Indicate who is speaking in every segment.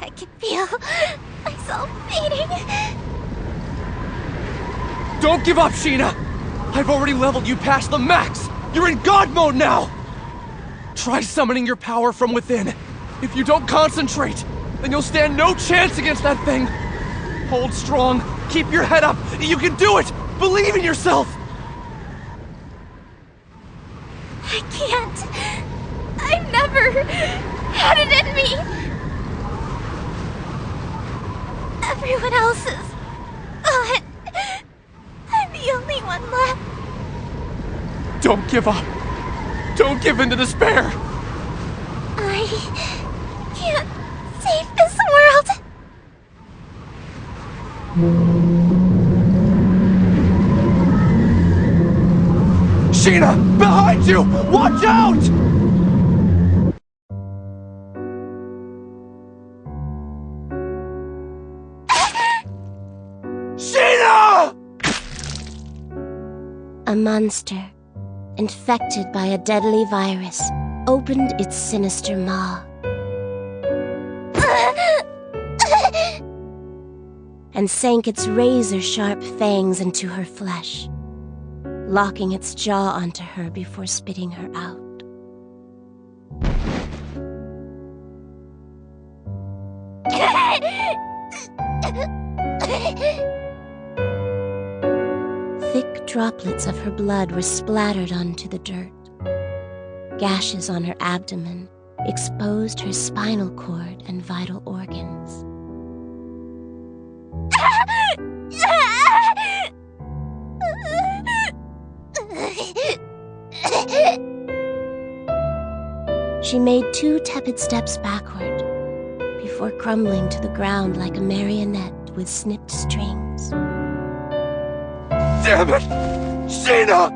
Speaker 1: I can feel myself fading.
Speaker 2: Don't give up, Sheena! I've already leveled you past the max! You're in God mode now! Try summoning your power from within. If you don't concentrate, then you'll stand no chance against that thing. Hold strong, keep your head up, you can do it! Believe in yourself!
Speaker 1: I can't. I've never had it in me. Everyone else is gone. I'm the only one left.
Speaker 2: Don't give up. Don't give in to despair.
Speaker 1: I can't save this world.
Speaker 2: Sheena! Behind you! Watch out! Sheena!
Speaker 1: A monster, infected by a deadly virus, opened its sinister maw and sank its razor-sharp fangs into her flesh, locking its jaw onto her before spitting her out. Thick droplets of her blood were splattered onto the dirt. Gashes on her abdomen exposed her spinal cord and vital organs. She made 2 tepid steps backward before crumbling to the ground like a marionette with snipped strings.
Speaker 2: Damn it! Sheena!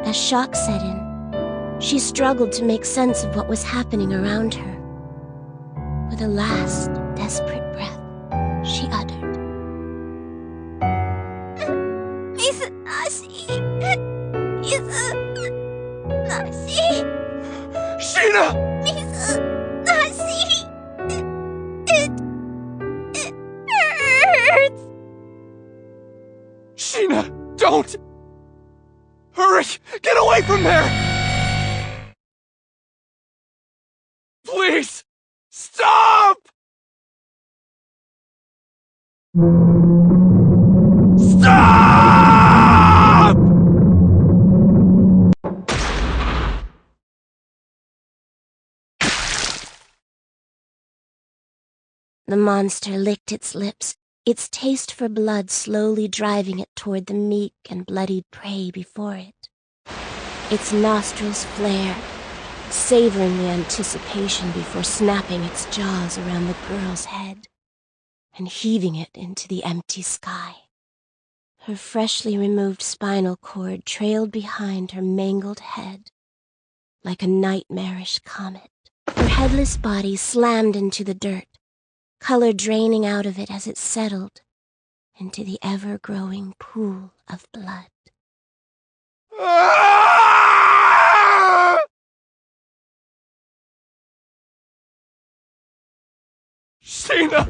Speaker 1: As shock set in, she struggled to make sense of what was happening around her. With a last, desperate breath, she uttered, Miss Nashi! Miss Nashi!
Speaker 2: Sheena!
Speaker 1: Miss Nashi! It hurts!
Speaker 2: Sheena, don't! Hurry! Get away from there! Please! Stop! Stop!
Speaker 1: The monster licked its lips, its taste for blood slowly driving it toward the meek and bloodied prey before it. Its nostrils flared, savoring the anticipation before snapping its jaws around the girl's head and heaving it into the empty sky. Her freshly removed spinal cord trailed behind her mangled head like a nightmarish comet. Her headless body slammed into the dirt, color draining out of it as it settled into the ever-growing pool of blood.
Speaker 2: Sheena!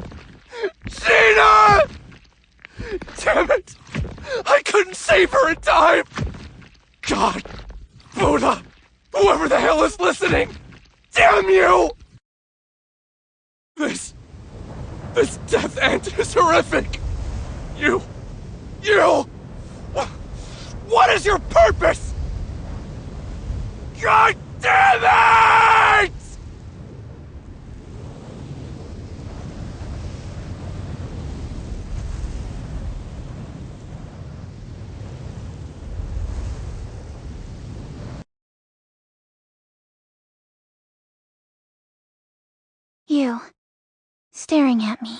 Speaker 2: Sheena! Damn it! I couldn't save her in time! God, Buddha, whoever the hell is listening, damn you! This death end is horrific! You... What is your purpose? God damn it!
Speaker 1: You, staring at me.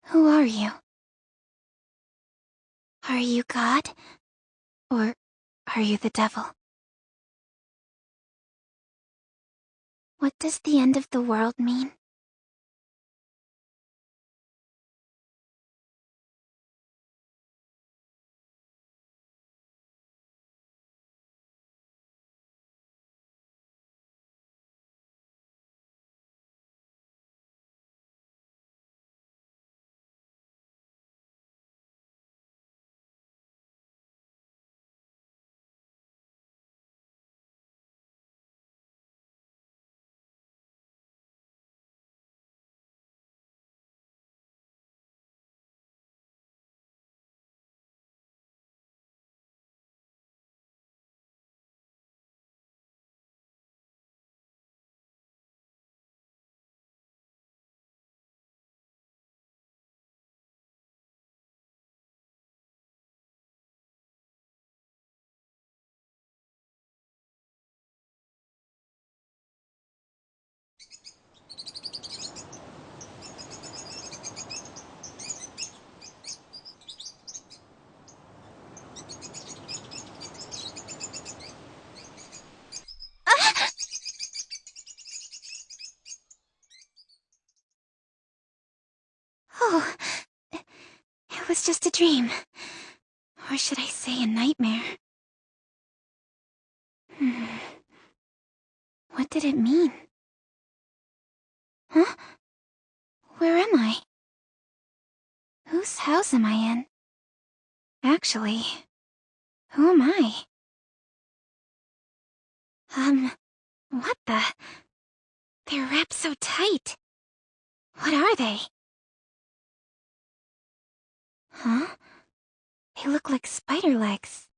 Speaker 1: Who are you? Are you God? Or are you the devil? What does the end of the world mean? Oh, it was just a dream. Or should I say a nightmare? What did it mean? Huh? Where am I? Whose house am I in? Actually, who am I? What the? They're wrapped so tight. What are they? Huh? They look like spider legs.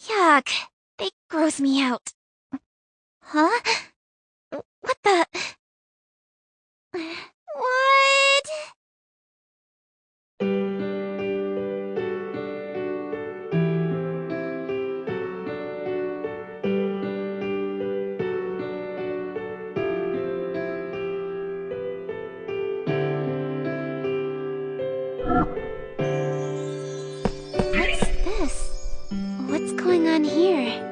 Speaker 1: Yuck! They gross me out. Huh? What the? What? What's this? What's going on here?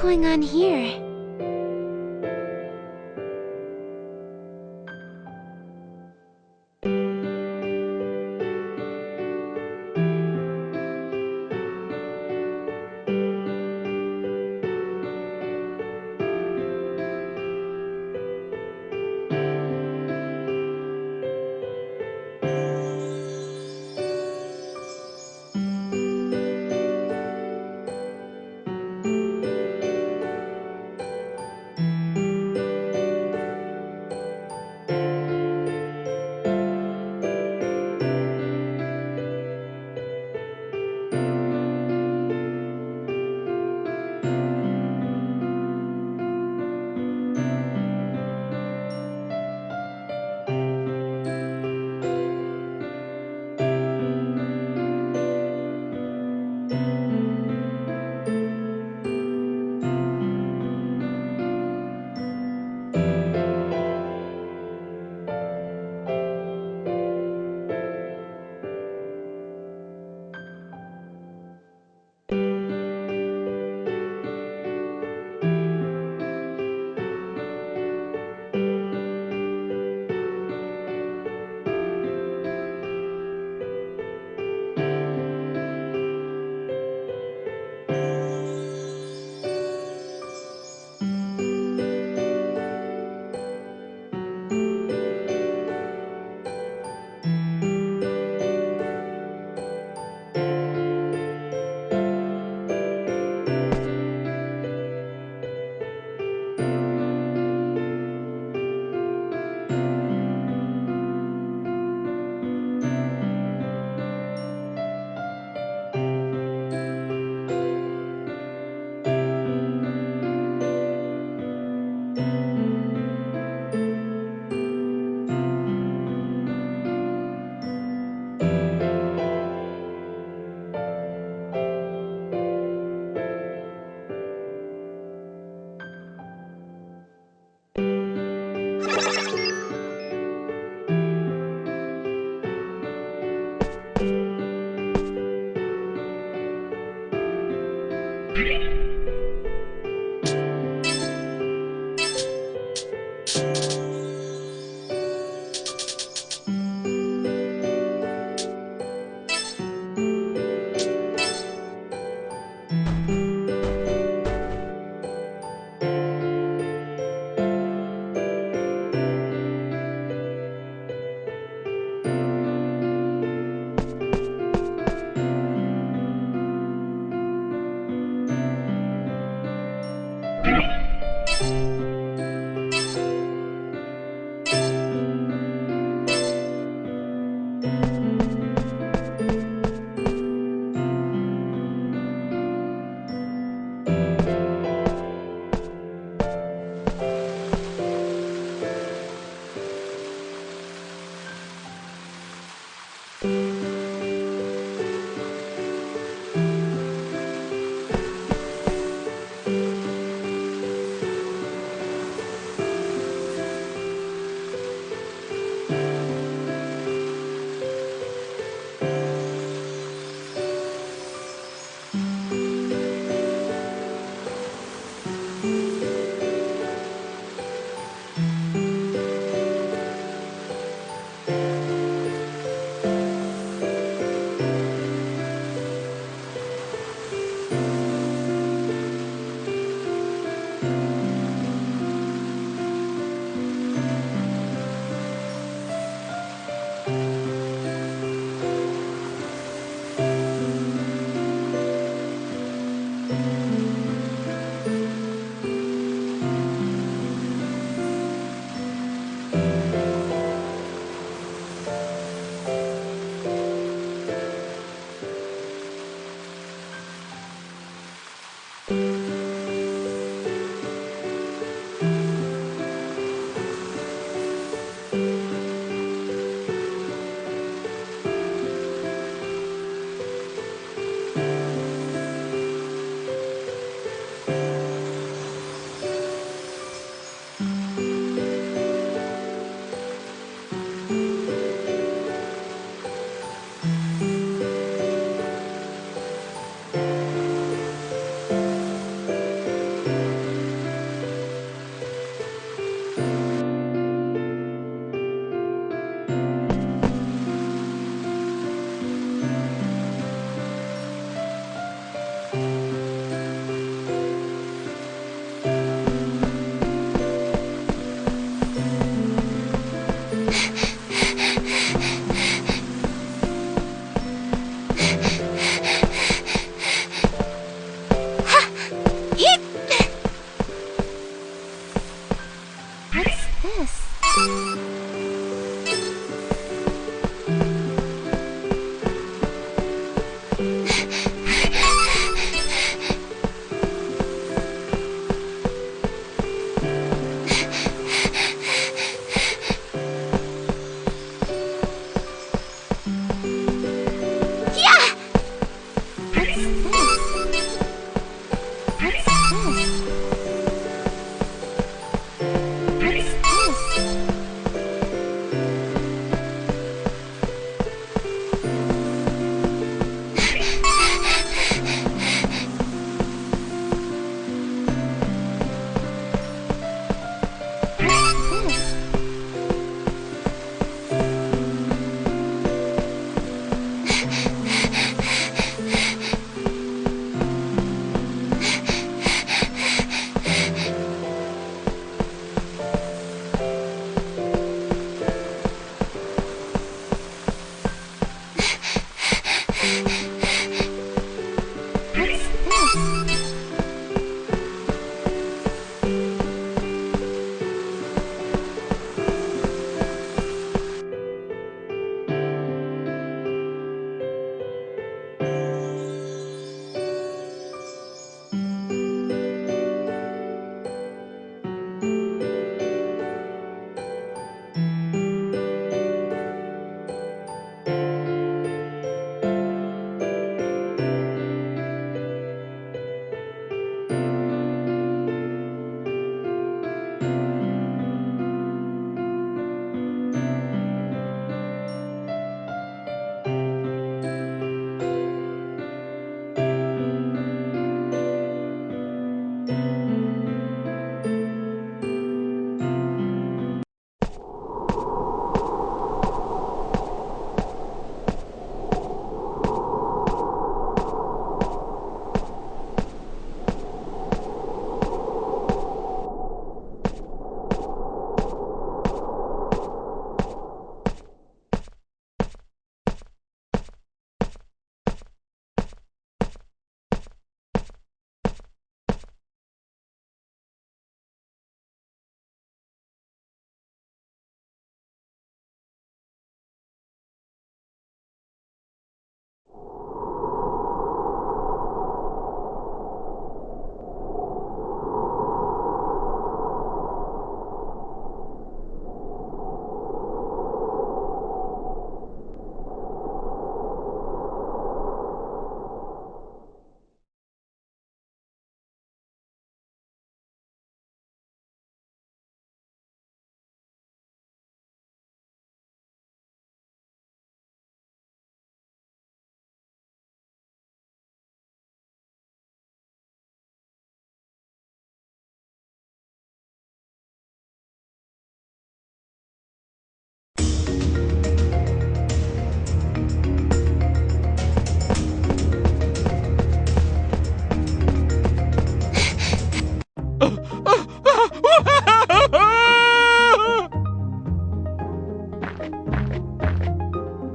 Speaker 1: going on here?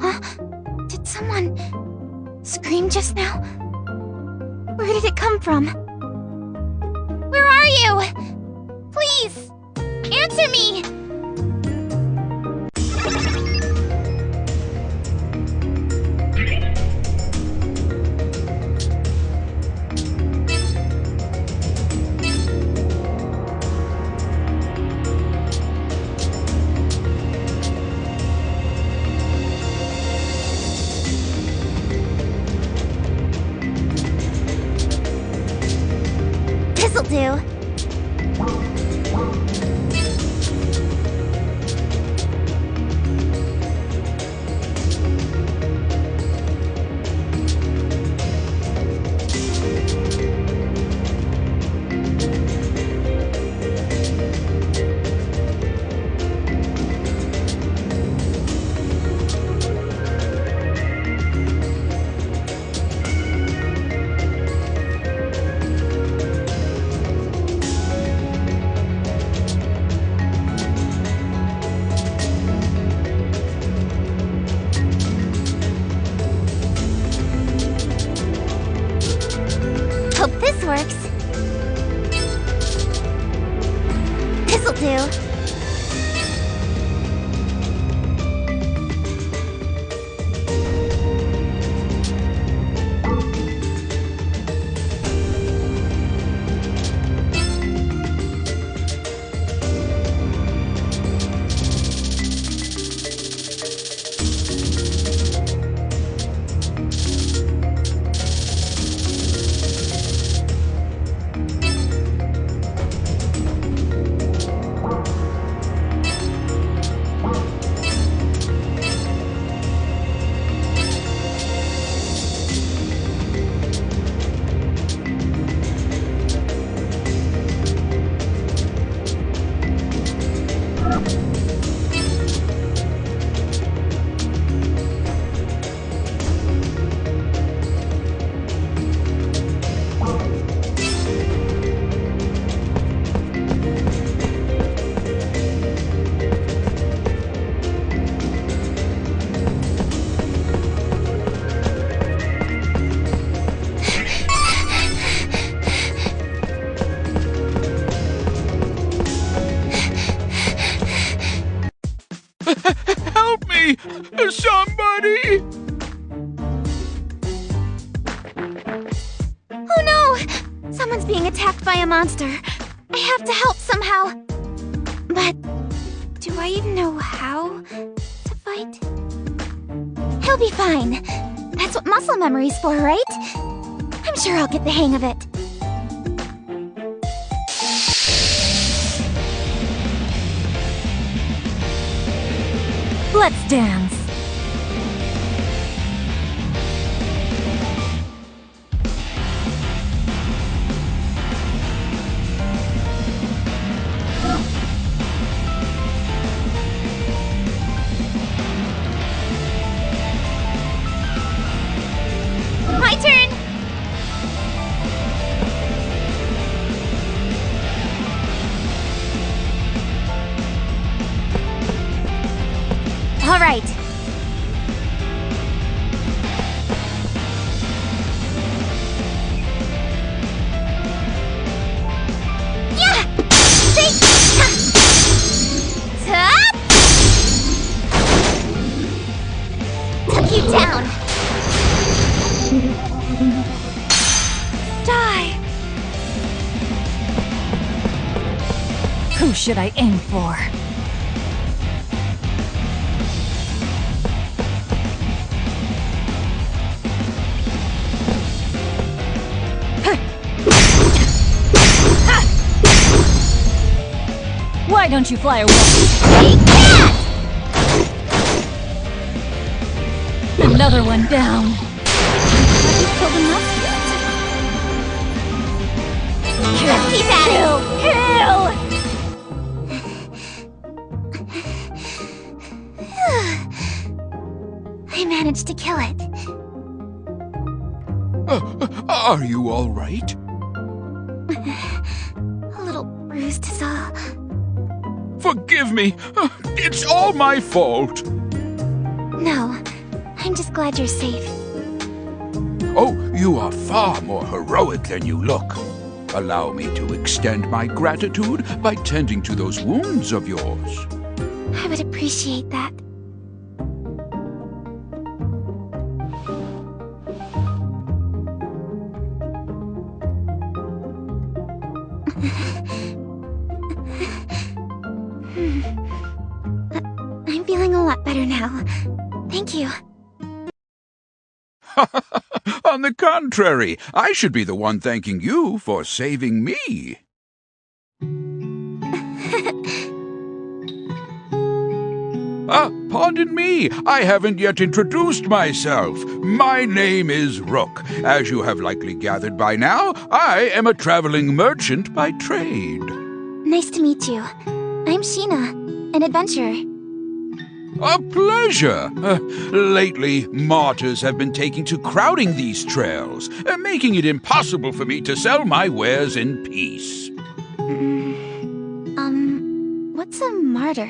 Speaker 3: Huh? Did someone scream just now? Where did it come from? Where are you? Please, answer me! This'll do. Hope this works. This'll do.
Speaker 2: Help me! Somebody!
Speaker 3: Oh no! Someone's being attacked by a monster. I have to help somehow. But do I even know how to fight? He'll be fine. That's what muscle memory's for, right? I'm sure I'll get the hang of it. Let's dance. My turn! All right. Die!
Speaker 4: Who should I aim for? Why don't you fly away?
Speaker 3: Take that!
Speaker 4: Another one down.
Speaker 3: Have you killed enough yet?
Speaker 4: Kill!
Speaker 3: Keep at it! I managed to kill it.
Speaker 5: Are you all right?
Speaker 3: A little bruised is all.
Speaker 5: Forgive me. It's all my fault.
Speaker 3: No, I'm just glad you're safe.
Speaker 5: Oh, you are far more heroic than you look. Allow me to extend my gratitude by tending to those wounds of yours.
Speaker 3: I would appreciate that. I'm feeling a lot better now. Thank you.
Speaker 5: On the contrary, I should be the one thanking you for saving me. Pardon me, I haven't yet introduced myself. My name is Rook. As you have likely gathered by now, I am a traveling merchant by trade.
Speaker 3: Nice to meet you. I'm Sheena, an adventurer.
Speaker 5: A pleasure. Lately, martyrs have been taking to crowding these trails, making it impossible for me to sell my wares in peace.
Speaker 3: What's a martyr?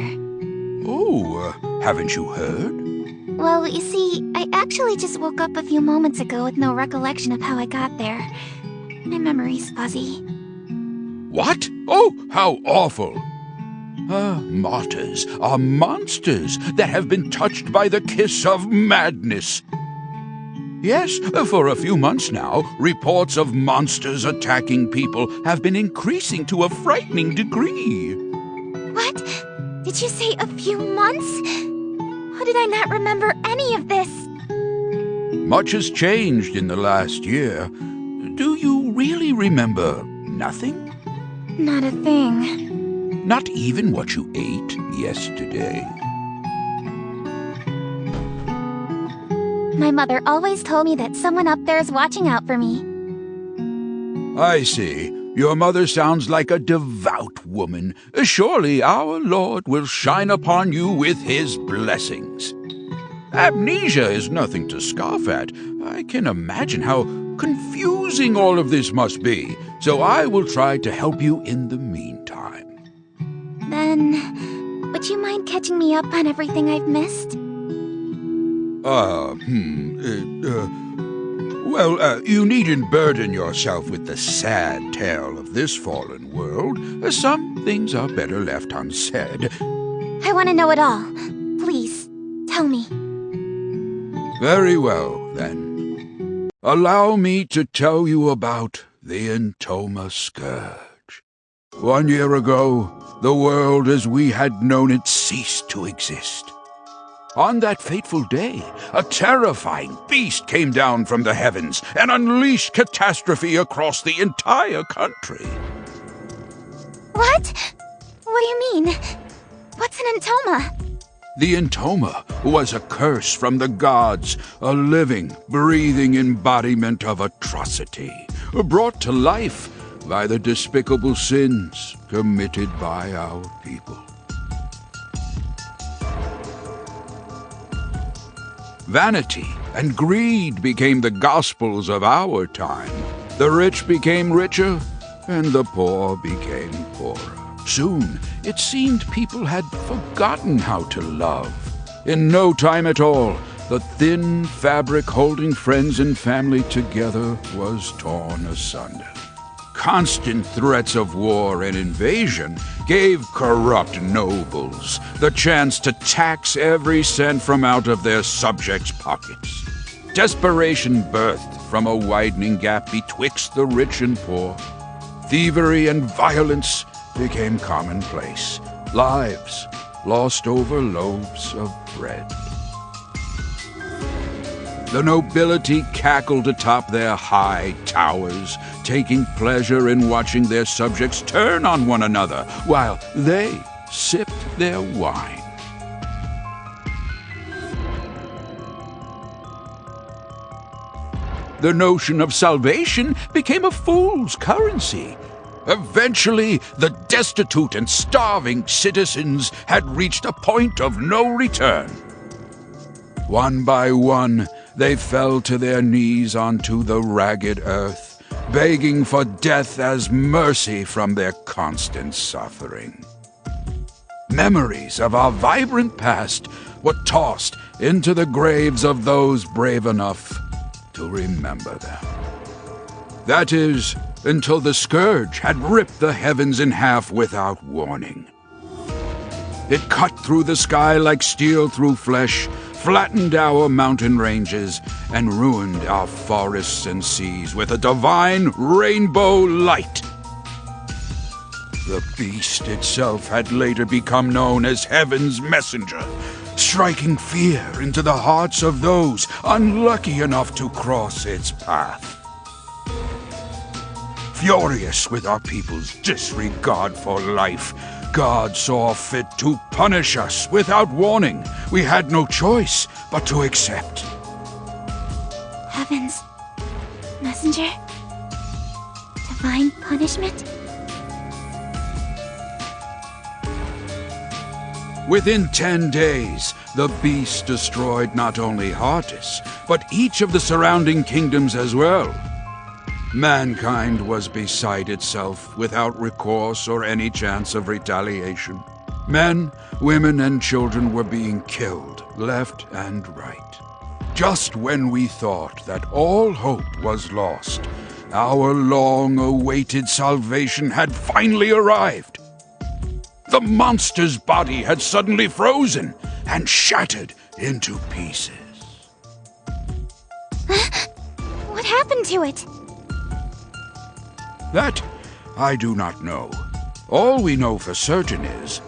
Speaker 5: Oh, haven't you heard?
Speaker 3: Well, you see, I actually just woke up a few moments ago with no recollection of how I got there. My memory's fuzzy.
Speaker 5: What? Oh, how awful! Martyrs are monsters that have been touched by the kiss of madness. Yes, for a few months now, reports of monsters attacking people have been increasing to a frightening degree.
Speaker 3: What? Did you say a few months? How did I not remember any of this?
Speaker 5: Much has changed in the last year. Do you really remember nothing?
Speaker 3: Not a thing.
Speaker 5: Not even what you ate yesterday?
Speaker 3: My mother always told me that someone up there is watching out for me.
Speaker 5: I see. Your mother sounds like a devout woman. Surely our Lord will shine upon you with his blessings. Amnesia is nothing to scoff at. I can imagine how confusing all of this must be, so I will try to help you in the meantime.
Speaker 3: Then, would you mind catching me up on everything I've missed?
Speaker 5: Well, you needn't burden yourself with the sad tale of this fallen world. Some things are better left unsaid.
Speaker 3: I want to know it all. Please, tell me.
Speaker 5: Very well, then. Allow me to tell you about the Entoma Scourge. 1 year ago, the world as we had known it ceased to exist. On that fateful day, a terrifying beast came down from the heavens and unleashed catastrophe across the entire country.
Speaker 3: What? What do you mean? What's an Entoma?
Speaker 5: The Entoma was a curse from the gods, a living, breathing embodiment of atrocity, brought to life by the despicable sins committed by our people. Vanity and greed became the gospels of our time. The rich became richer, and the poor became poorer. Soon, it seemed people had forgotten how to love. In no time at all, the thin fabric holding friends and family together was torn asunder. Constant threats of war and invasion gave corrupt nobles the chance to tax every cent from out of their subjects' pockets. Desperation birthed from a widening gap betwixt the rich and poor. Thievery and violence became commonplace. Lives lost over loaves of bread. The nobility cackled atop their high towers, taking pleasure in watching their subjects turn on one another while they sipped their wine. The notion of salvation became a fool's currency. Eventually, the destitute and starving citizens had reached a point of no return. One by one, they fell to their knees onto the ragged earth, begging for death as mercy from their constant suffering. Memories of our vibrant past were tossed into the graves of those brave enough to remember them. That is, until the scourge had ripped the heavens in half without warning. It cut through the sky like steel through flesh, flattened our mountain ranges, and ruined our forests and seas with a divine rainbow light. The beast itself had later become known as Heaven's Messenger, striking fear into the hearts of those unlucky enough to cross its path. Furious with our people's disregard for life, God saw fit to punish us without warning. We had no choice but to accept.
Speaker 3: Heavens, messenger? Divine punishment?
Speaker 5: Within 10 days, the beast destroyed not only Hardis, but each of the surrounding kingdoms as well. Mankind was beside itself, without recourse or any chance of retaliation. Men, women, and children were being killed, left and right. Just when we thought that all hope was lost, our long-awaited salvation had finally arrived. The monster's body had suddenly frozen and shattered into pieces.
Speaker 3: What happened to it?
Speaker 5: That I do not know. All we know for certain is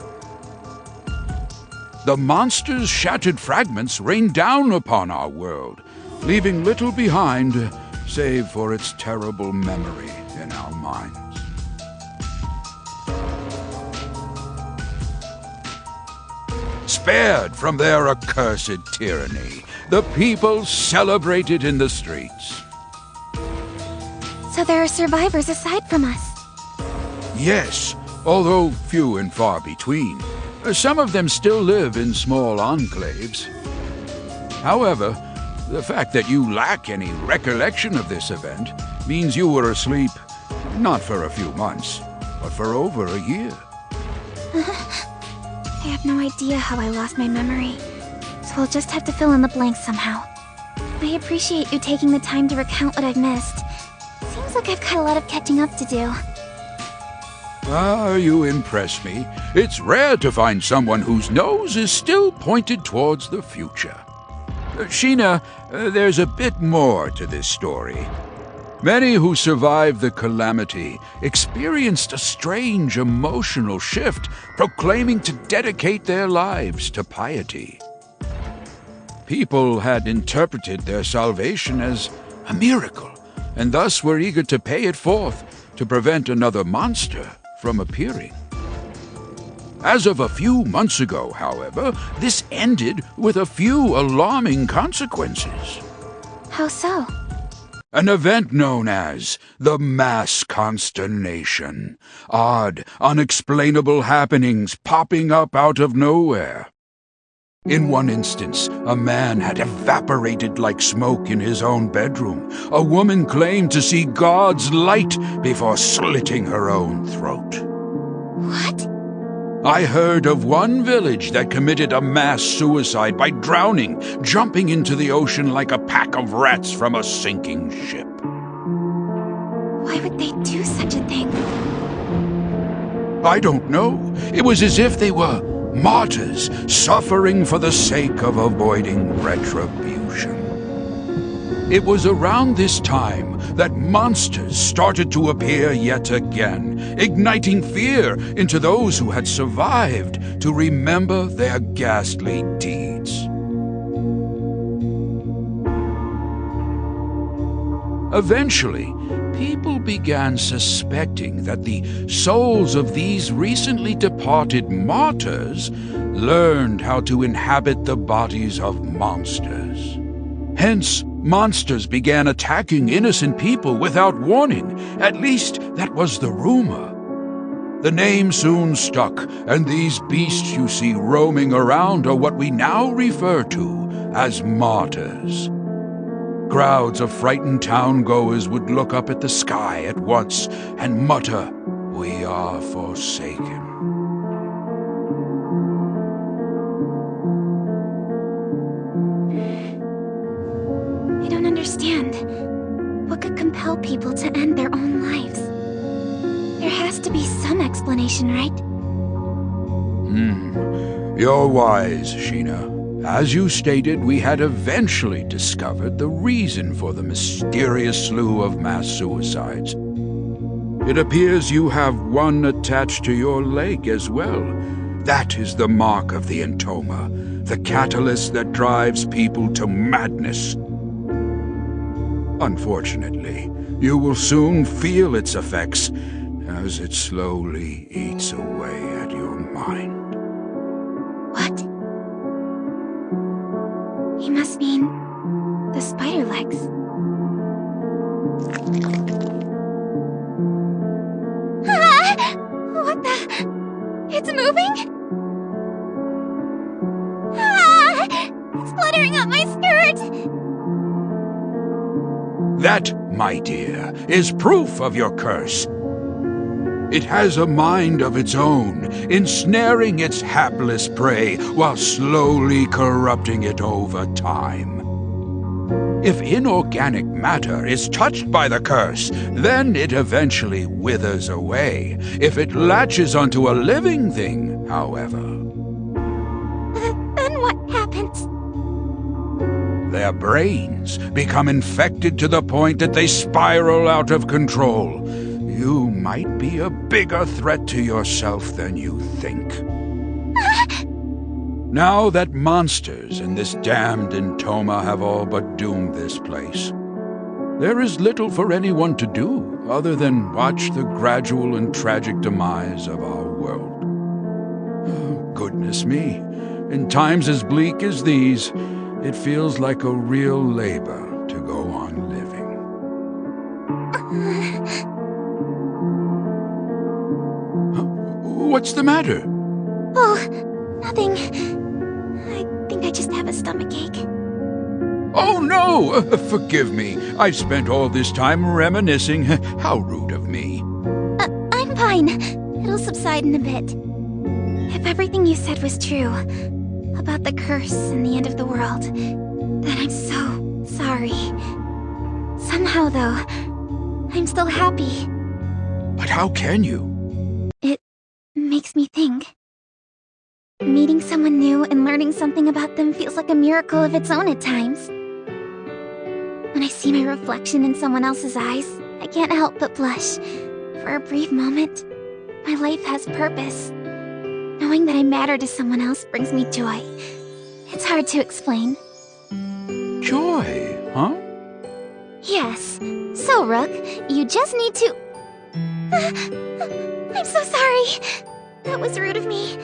Speaker 5: the monster's shattered fragments rained down upon our world, leaving little behind save for its terrible memory in our minds. Spared from their accursed tyranny, the people celebrated in the streets.
Speaker 3: So there are survivors aside from us.
Speaker 5: Yes, although few and far between. Some of them still live in small enclaves. However, the fact that you lack any recollection of this event means you were asleep not for a few months, but for over a year.
Speaker 3: I have no idea how I lost my memory, so I'll just have to fill in the blanks somehow. I appreciate you taking the time to recount what I've missed. Seems like I've got a lot of catching up to do.
Speaker 5: Ah, you impress me. It's rare to find someone whose nose is still pointed towards the future. Sheena, there's a bit more to this story. Many who survived the calamity experienced a strange emotional shift, proclaiming to dedicate their lives to piety. People had interpreted their salvation as a miracle, and thus were eager to pay it forth to prevent another monster from appearing. As of a few months ago, however, this ended with a few alarming consequences.
Speaker 3: How so?
Speaker 5: An event known as the Mass Consternation. Odd, unexplainable happenings popping up out of nowhere. In one instance, a man had evaporated like smoke in his own bedroom. A woman claimed to see God's light before slitting her own throat.
Speaker 3: What?
Speaker 5: I heard of one village that committed a mass suicide by drowning, jumping into the ocean like a pack of rats from a sinking ship.
Speaker 3: Why would they do such a thing?
Speaker 5: I don't know. It was as if they were martyrs suffering for the sake of avoiding retribution. It was around this time that monsters started to appear yet again, igniting fear into those who had survived to remember their ghastly deeds. Eventually, people began suspecting that the souls of these recently departed martyrs learned how to inhabit the bodies of monsters. Hence, monsters began attacking innocent people without warning. At least, that was the rumor. The name soon stuck, and these beasts you see roaming around are what we now refer to as martyrs. Crowds of frightened town-goers would look up at the sky at once and mutter, "We are forsaken."
Speaker 3: I don't understand. What could compel people to end their own lives? There has to be some explanation, right?
Speaker 5: You're wise, Sheena. As you stated, we had eventually discovered the reason for the mysterious slew of mass suicides. It appears you have one attached to your leg as well. That is the mark of the entoma, the catalyst that drives people to madness. Unfortunately, you will soon feel its effects as it slowly eats away at your mind.
Speaker 3: What? He must mean the spider legs. Ah! What the? It's moving? Ah! It's fluttering up my skirt!
Speaker 5: That, my dear, is proof of your curse. It has a mind of its own, ensnaring its hapless prey while slowly corrupting it over time. If inorganic matter is touched by the curse, then it eventually withers away. If it latches onto a living thing, however,
Speaker 3: Then what happens?
Speaker 5: their brains become infected to the point that they spiral out of control. You might be a bigger threat to yourself than you think. Now that monsters and this damned entoma have all but doomed this place, there is little for anyone to do other than watch the gradual and tragic demise of our world. Oh, goodness me, in times as bleak as these, it feels like a real labor to go on living. What's the matter?
Speaker 3: Oh, nothing. I think I just have a stomachache.
Speaker 5: Oh, no! Forgive me. I've spent all this time reminiscing. How rude of me.
Speaker 3: I'm fine. It'll subside in a bit. If everything you said was true, about the curse and the end of the world, then I'm so sorry. Somehow, though, I'm still happy.
Speaker 5: But how can you?
Speaker 3: It makes me think. Meeting someone new and learning something about them feels like a miracle of its own at times. When I see my reflection in someone else's eyes, I can't help but blush. For a brief moment, my life has purpose. Knowing that I matter to someone else brings me joy. It's hard to explain.
Speaker 5: Joy, huh?
Speaker 3: Yes. So, Rook, you just need to... I'm so sorry. That was rude of me.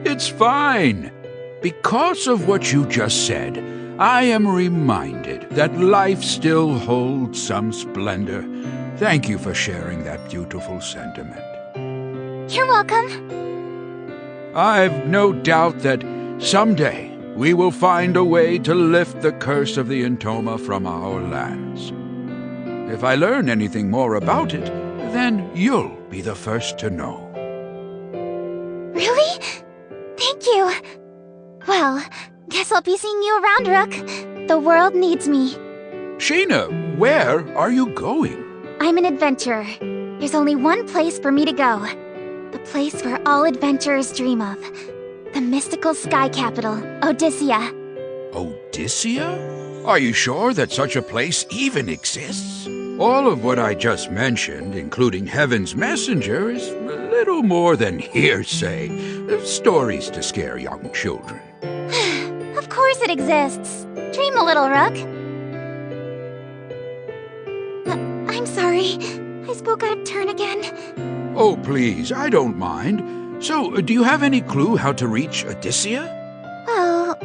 Speaker 5: It's fine. Because of what you just said, I am reminded that life still holds some splendor. Thank you for sharing that beautiful sentiment.
Speaker 3: You're welcome.
Speaker 5: I've no doubt that someday we will find a way to lift the curse of the entoma from our lands. If I learn anything more about it, then you'll be the first to know.
Speaker 3: Really? Thank you. Well, guess I'll be seeing you around, Rook. The world needs me.
Speaker 5: Sheena, where are you going?
Speaker 3: I'm an adventurer. There's only one place for me to go. The place where all adventurers dream of. The mystical sky capital, Odyssea.
Speaker 5: Odyssea? Are you sure that such a place even exists? All of what I just mentioned, including Heaven's Messenger, is little more than hearsay, stories to scare young children.
Speaker 3: Of course it exists. Dream a little, Rook. I'm sorry. I spoke out of turn again.
Speaker 5: Oh, please, I don't mind. So, do you have any clue how to reach Odyssea?
Speaker 3: Well,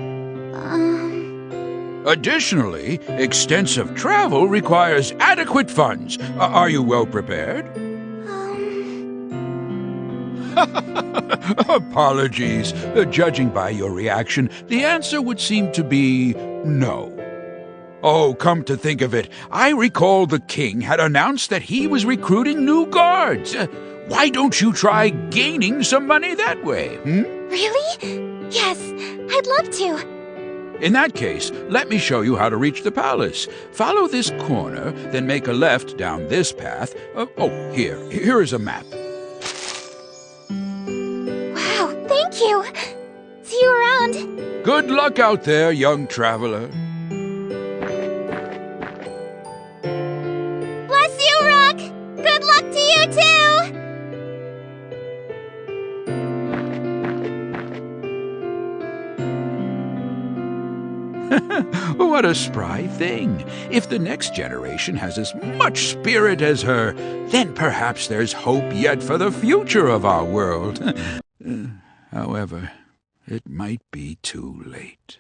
Speaker 5: Additionally, extensive travel requires adequate funds. Are you well prepared? Apologies. Judging by your reaction, the answer would seem to be no. Oh, come to think of it, I recall the king had announced that he was recruiting new guards. Why don't you try gaining some money that way,
Speaker 3: Really? Yes, I'd love to.
Speaker 5: In that case, let me show you how to reach the palace. Follow this corner, then make a left down this path. Here is a map.
Speaker 3: Wow, thank you. See you around.
Speaker 5: Good luck out there, young traveler.
Speaker 3: Bless you, Rook. Good luck to you, too.
Speaker 5: What a spry thing. If the next generation has as much spirit as her, then perhaps there's hope yet for the future of our world. However, it might be too late.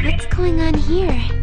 Speaker 3: What's going on here?